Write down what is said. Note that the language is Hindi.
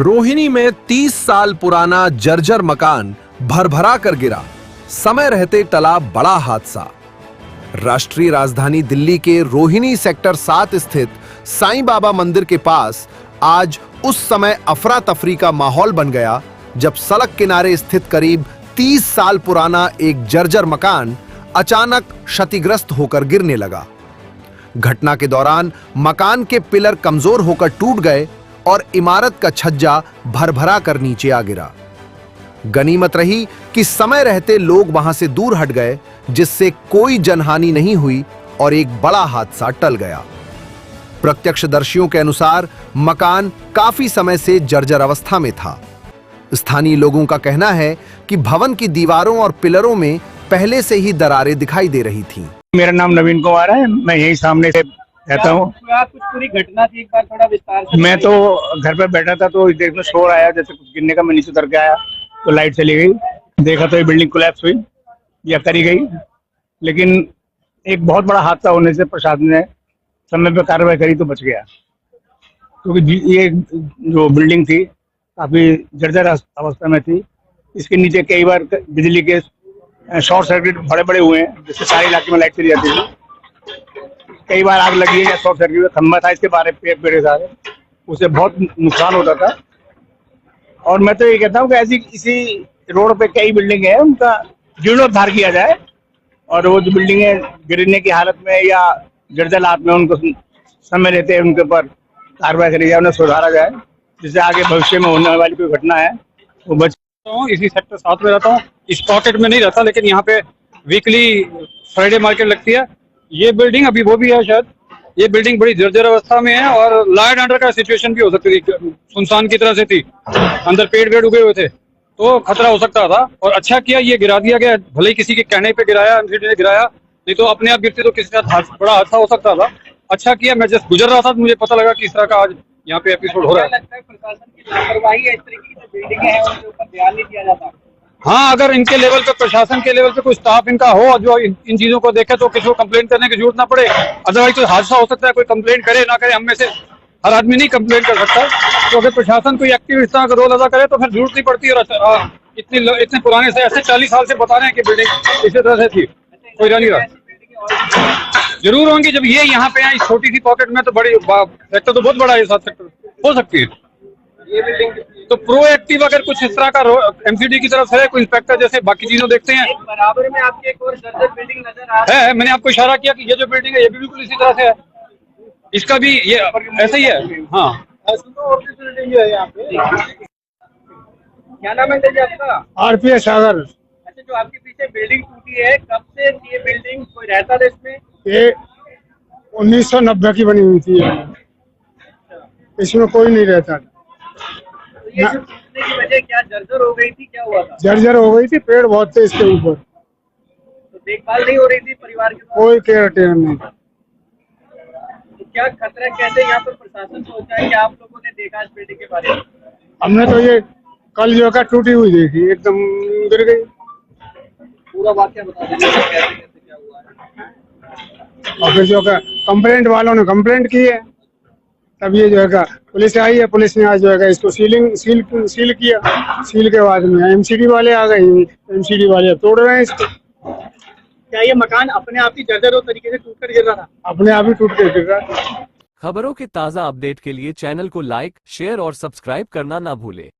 रोहिणी में 30 साल पुराना जर्जर मकान भरभरा कर गिरा, समय रहते टला बड़ा हादसा। राष्ट्रीय राजधानी दिल्ली के रोहिणी सेक्टर 7 स्थित साईं बाबा मंदिर के पास आज उस समय अफरा तफरी का माहौल बन गया जब सड़क किनारे स्थित करीब 30 साल पुराना एक जर्जर मकान अचानक क्षतिग्रस्त होकर गिरने लगा। घटना के दौरान मकान के पिलर कमजोर होकर टूट गए और इमारत का छज्जा भरभरा कर नीचे आ गिरा। गनीमत रही कि समय रहते लोग वहां से दूर हट गए, जिससे कोई जनहानि नहीं हुई और एक बड़ा हादसा टल गया। प्रत्यक्षदर्शियों के अनुसार मकान काफी समय से जर्जर अवस्था में था। स्थानीय लोगों का कहना है कि भवन की दीवारों और पिलरों में पहले से ही दरारें दिखाई दे रही थीं। मेरा नाम नवीन कुमार है, मैं यही सामने से रहता हूँ। कुछ पूरी घटना थी, एक बार थोड़ा विस्तार से। मैं तो घर पर बैठा था तो देख में शोर आया, जैसे कुछ गिरने का। मैं नीचे उतर के आया तो लाइट चली गई, देखा तो ये बिल्डिंग कोलैप्स हुई या करी गई। लेकिन एक बहुत बड़ा हादसा होने से प्रशासन ने समय पर कार्रवाई करी तो बच गया, क्योंकि ये जो बिल्डिंग थी काफी जर्जर अवस्था में थी। इसके नीचे कई बार बिजली के शॉर्ट सर्किट बड़े बड़े हुए हैं, जिससे सारे इलाके में लाइट चली जाती थी। कई बार आग लगी है या शॉर्ट सर्किट खंभा था इसके बारे पेड़ सारे, उसे बहुत नुकसान होता था। और मैं तो ये कहता हूँ कि ऐसी इसी रोड पे कई बिल्डिंग है, उनका जीर्णोद्धार किया जाए और वो जो बिल्डिंगे गिरने की हालत में या जर्जर हालत में उनको समय रहते उनके ऊपर कार्रवाई करी जाए, उन्हें सुधारा जाए, जिससे आगे भविष्य में होने वाली कोई घटना है वो बच। इसी सेक्टर 7 में रहता हूँ, इस पॉकेट में नहीं रहता, लेकिन यहाँ पे वीकली फ्राइडे मार्केट लगती है। ये बिल्डिंग अभी वो भी है शायद, ये बिल्डिंग बड़ी जर्जर अवस्था में है और लॉ एंड ऑर्डर का सिचुएशन भी हो सकती थी। सुनसान की तरह से थी, अंदर पेड़ उगे हुए थे तो खतरा हो सकता था। और अच्छा किया ये गिरा दिया गया, भले ही किसी के कहने पे गिराया, एमसीडी ने गिराया, नहीं तो अपने आप गिरते तो किसी का बड़ा हादसा हो सकता था। अच्छा किया, मैं जस्ट गुजर रहा था तो मुझे पता लगा कि इस तरह का आज यहाँ पे एपिसोड हो रहा है। प्रशासन की लापरवाही है, इस तरह की जो बिल्डिंगे हैं उनके ऊपर ध्यान नहीं दिया जाता। हाँ, अगर इनके लेवल पे, प्रशासन के लेवल पे कोई स्टाफ इनका हो जो इन चीजों को देखे तो किसी को कंप्लेंट करने की जरूरत ना पड़े। अदरवाइज तो हादसा हो सकता है, कोई कंप्लेंट करे ना करे, हम में से हर आदमी नहीं कंप्लेंट कर सकता। तो अगर प्रशासन कोई एक्टिव इस तरह का रोल अदा करे तो फिर जरूरत नहीं पड़ती। और इतने पुराने से, ऐसे 40 साल से बता रहे हैं कि बिल्डिंग इसी तरह से थी, कोई रह नहीं रहा। जरूर होंगी, जब ये यहाँ पे आई छोटी सी पॉकेट में, तो बड़ी सेक्टर तो बहुत बड़ा है, 7 सेक्टर हो सकती है ये बिल्डिंग। तो प्रोएक्टिव अगर कुछ इस तरह का एमसीडी की तरफ है, कोई इंस्पेक्टर जैसे बाकी चीजों देखते हैं। बराबर में आपके एक और जर्जर बिल्डिंग नजर आ रही है, मैंने आपको इशारा किया कि ये जो बिल्डिंग है ये भी बिल्कुल इसी तरह से है, इसका भी ये ऐसा ही है। हाँ, बिल्डिंग है यहाँ पे। क्या नाम है जी आपका? आरपीएस सागर। अच्छा, जो आपके पीछे बिल्डिंग टूटी है, कब से ये बिल्डिंग, कोई रहता था इसमें? ये 1990 की बनी हुई थी, इसमें कोई नहीं रहता था। तो ये जो टूटने की वजह क्या, जर्जर हो गई थी, क्या हुआ था? जर्जर हो गई थी, पेड़ बहुत थे इसके ऊपर, तो देखभाल नहीं हो रही थी परिवार के? कोई केयर टेयर नहीं। तो क्या खतरा, कैसे यहाँ पर प्रशासन सोचा है कि आप लोगों ने देखा इस बिल्डिंग के बारे में? हमने तो ये कल जो का टूटी हुई देखी, एकदम गिर गई। पूरा वाक्य बता दीजिए कैसे कैसे क्या हुआ है। और फिर जो का कंप्लेंट वालों ने कंप्लेंट की है, तब ये जो है पुलिस आई है, पुलिस ने आज जो है इसको सील किया। सील के बाद में एमसीडी वाले आ गए, एमसीडी वाले तोड़ रहे हैं इसको। क्या ये मकान अपने आप ही जर्जर तरीके से टूट कर गिर रहा था? अपने आप ही टूट कर गिर रहा था। खबरों के ताज़ा अपडेट के लिए चैनल को लाइक, शेयर और सब्सक्राइब करना ना भूलें।